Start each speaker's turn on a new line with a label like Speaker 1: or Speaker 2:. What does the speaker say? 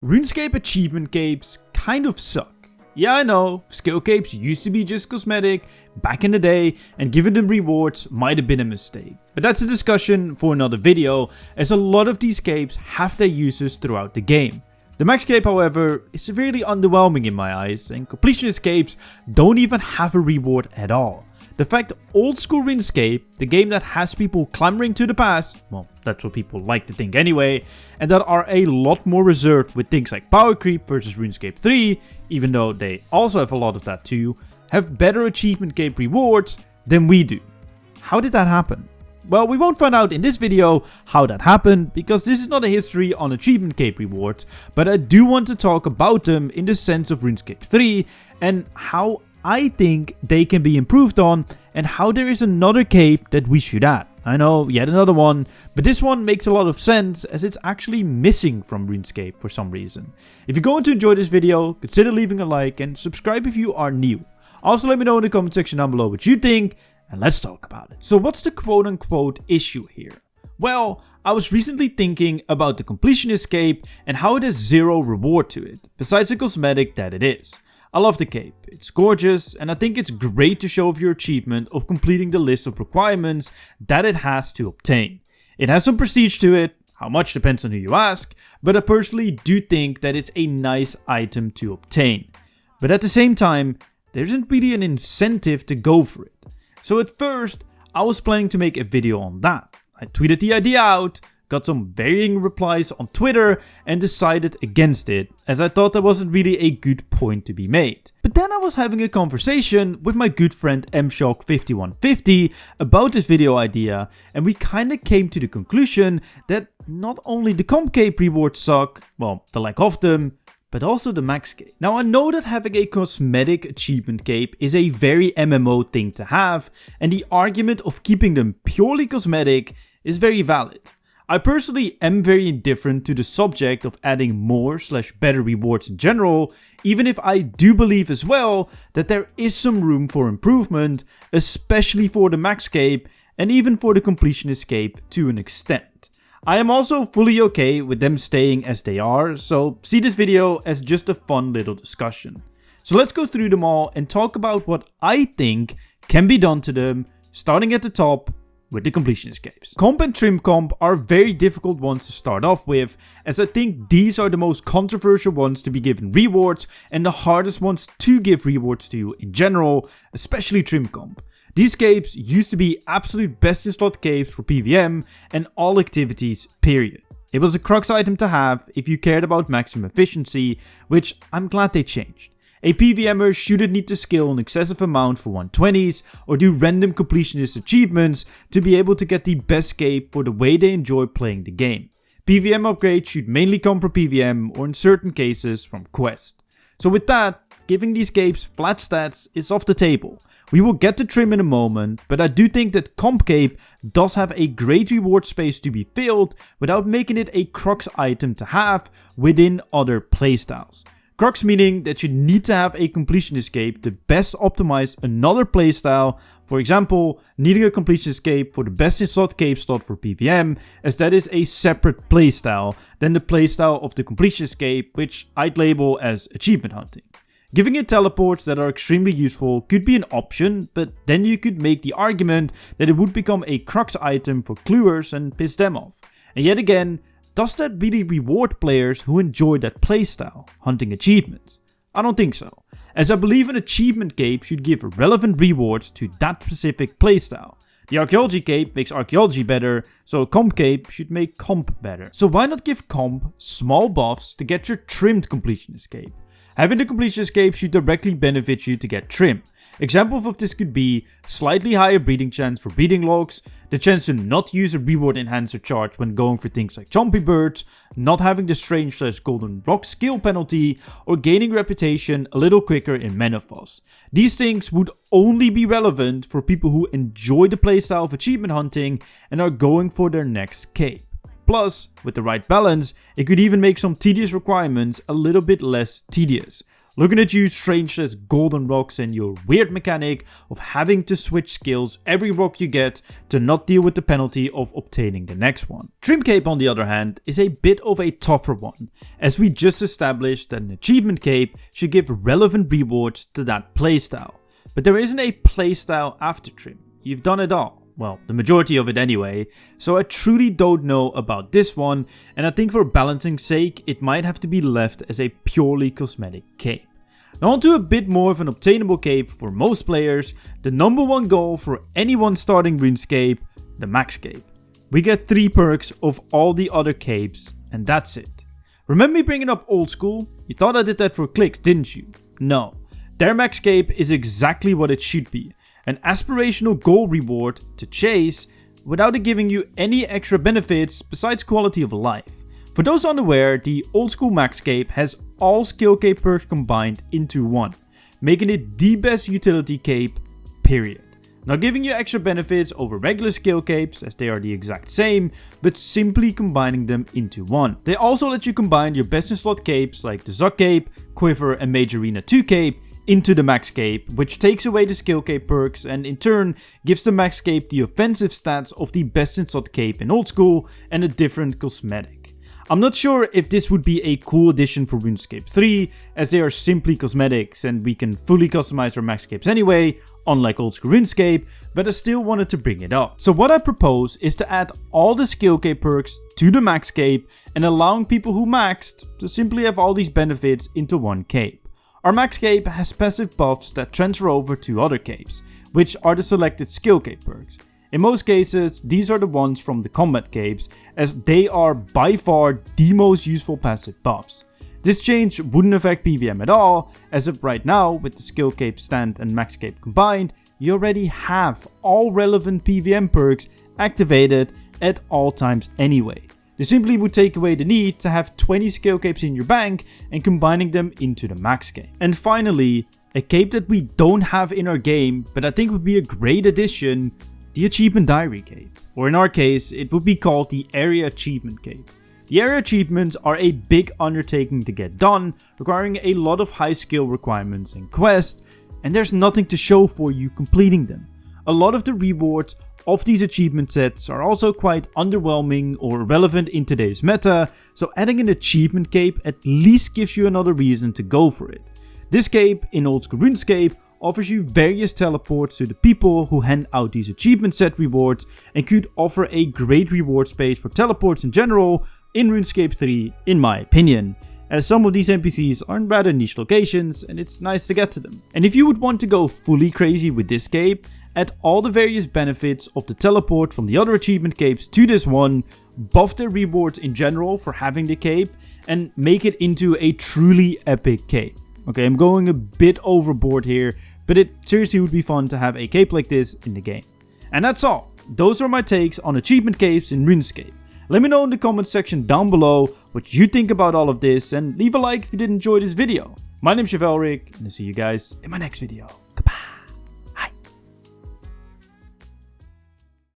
Speaker 1: RuneScape achievement capes kind of suck. Yeah, I know, skill capes used to be just cosmetic back in the day, and giving them rewards might have been a mistake. But that's a discussion for another video, as a lot of these capes have their uses throughout the game. The max cape, however, is severely underwhelming in my eyes, and completionist capes don't even have a reward at all. The fact old school RuneScape, the game that has people clamoring to the past, well, that's what people like to think anyway, and that are a lot more reserved with things like power creep versus RuneScape 3, even though they also have a lot of that too, have better achievement cape rewards than we do. How did that happen? Well, we won't find out in this video how that happened, because this is not a history on achievement cape rewards, but I do want to talk about them in the sense of RuneScape 3, and how I think they can be improved on, and how there is another cape that we should add. I know, yet another one, but this one makes a lot of sense as it's actually missing from RuneScape for some reason. If you're going to enjoy this video, consider leaving a like and subscribe if you are new. Also let me know in the comment section down below what you think, and let's talk about it. So what's the quote-unquote issue here? Well, I was recently thinking about the Completionist cape and how it has zero reward to it, besides the cosmetic that it is. I love the cape, it's gorgeous, and I think it's great to show off your achievement of completing the list of requirements that it has to obtain. It has some prestige to it, how much depends on who you ask, but I personally do think that it's a nice item to obtain. But at the same time, there isn't really an incentive to go for it. So at first, I was planning to make a video on that. I tweeted the idea out, got some varying replies on Twitter, and decided against it, as I thought that wasn't really a good point to be made. But then I was having a conversation with my good friend mshock5150 about this video idea, and we kinda came to the conclusion that not only the comp cape rewards suck, well, the lack of them, but also the max cape. Now I know that having a cosmetic achievement cape is a very MMO thing to have, and the argument of keeping them purely cosmetic is very valid. I personally am very indifferent to the subject of adding more/better rewards in general, even if I do believe as well that there is some room for improvement, especially for the max cape and even for the completionist cape to an extent. I am also fully okay with them staying as they are, so see this video as just a fun little discussion. So let's go through them all and talk about what I think can be done to them, starting at the top with the completionist capes. Comp and trim comp are very difficult ones to start off with, as I think these are the most controversial ones to be given rewards and the hardest ones to give rewards to in general, especially trim comp. These capes used to be absolute best in slot capes for PVM and all activities, period. It was a crux item to have if you cared about maximum efficiency, which I'm glad they changed. A PVMer shouldn't need to skill an excessive amount for 120s or do random completionist achievements to be able to get the best cape for the way they enjoy playing the game. PVM upgrades should mainly come from PVM or in certain cases from quest. So with that, giving these capes flat stats is off the table. We will get to trim in a moment, but I do think that comp cape does have a great reward space to be filled without making it a crux item to have within other playstyles. Crux meaning that you need to have a completionist cape to best optimize another playstyle, for example, needing a completionist cape for the best in slot cape slot for PVM, as that is a separate playstyle than the playstyle of the completionist cape, which I'd label as achievement hunting. Giving it teleports that are extremely useful could be an option, but then you could make the argument that it would become a crux item for cluers and piss them off. And yet again, does that really reward players who enjoy that playstyle, hunting achievements? I don't think so, as I believe an achievement cape should give relevant rewards to that specific playstyle. The archaeology cape makes archaeology better, so a comp cape should make comp better. So why not give comp small buffs to get your trimmed completionist cape? Having the completionist cape should directly benefit you to get trim. Examples of this could be slightly higher breeding chance for breeding logs, the chance to not use a reward enhancer charge when going for things like chompy birds, not having the strange/golden block skill penalty, or gaining reputation a little quicker in Menopause. These things would only be relevant for people who enjoy the playstyle of achievement hunting and are going for their next cape. Plus, with the right balance, it could even make some tedious requirements a little bit less tedious. Looking at you, strangeless golden rocks, and your weird mechanic of having to switch skills every rock you get to not deal with the penalty of obtaining the next one. Trim Cape, on the other hand, is a bit of a tougher one, as we just established that an achievement cape should give relevant rewards to that playstyle. But there isn't a playstyle after Trim. You've done it all. Well, the majority of it anyway, so I truly don't know about this one, and I think for balancing's sake, it might have to be left as a purely cosmetic cape. Now onto a bit more of an obtainable cape for most players, the number one goal for anyone starting RuneScape, the max cape. We get 3 perks of all the other capes, and that's it. Remember me bringing up old school? You thought I did that for clicks, didn't you? No. Their max cape is exactly what it should be. An aspirational goal reward to chase without it giving you any extra benefits besides quality of life. For those unaware, the old school max cape has all skill cape perks combined into one, making it the best utility cape, period. Not giving you extra benefits over regular skill capes as they are the exact same, but simply combining them into one. They also let you combine your best in slot capes like the Zuck cape, Quiver and Mage Arena 2 cape into the max cape, which takes away the skill cape perks and in turn gives the max cape the offensive stats of the best in slot cape in old school and a different cosmetic. I'm not sure if this would be a cool addition for RuneScape 3, as they are simply cosmetics and we can fully customize our max capes anyway, unlike old school RuneScape, but I still wanted to bring it up. So what I propose is to add all the skill cape perks to the max cape and allowing people who maxed to simply have all these benefits into one cape. Our max cape has passive buffs that transfer over to other capes, which are the selected skill cape perks. In most cases, these are the ones from the combat capes, as they are by far the most useful passive buffs. This change wouldn't affect PVM at all, as of right now, with the skill cape stand and max cape combined, you already have all relevant PVM perks activated at all times anyway. This simply would take away the need to have 20 skill capes in your bank and combining them into the max cape. And finally, a cape that we don't have in our game, but I think would be a great addition, the Achievement Diary cape. Or in our case, it would be called the Area Achievement cape. The area achievements are a big undertaking to get done, requiring a lot of high skill requirements and quests, and there's nothing to show for you completing them. A lot of the rewards of these achievement sets are also quite underwhelming or irrelevant in today's meta, so adding an achievement cape at least gives you another reason to go for it. This cape in old school RuneScape offers you various teleports to the people who hand out these achievement set rewards and could offer a great reward space for teleports in general in RuneScape 3 in my opinion, as some of these NPCs are in rather niche locations and it's nice to get to them. And if you would want to go fully crazy with this cape, add all the various benefits of the teleport from the other achievement capes to this one, buff their rewards in general for having the cape, and make it into a truly epic cape. Okay, I'm going a bit overboard here, but it seriously would be fun to have a cape like this in the game. And that's all. Those are my takes on achievement capes in RuneScape. Let me know in the comments section down below what you think about all of this, and leave a like if you did enjoy this video. My name's Chevalric, and I'll see you guys in my next video.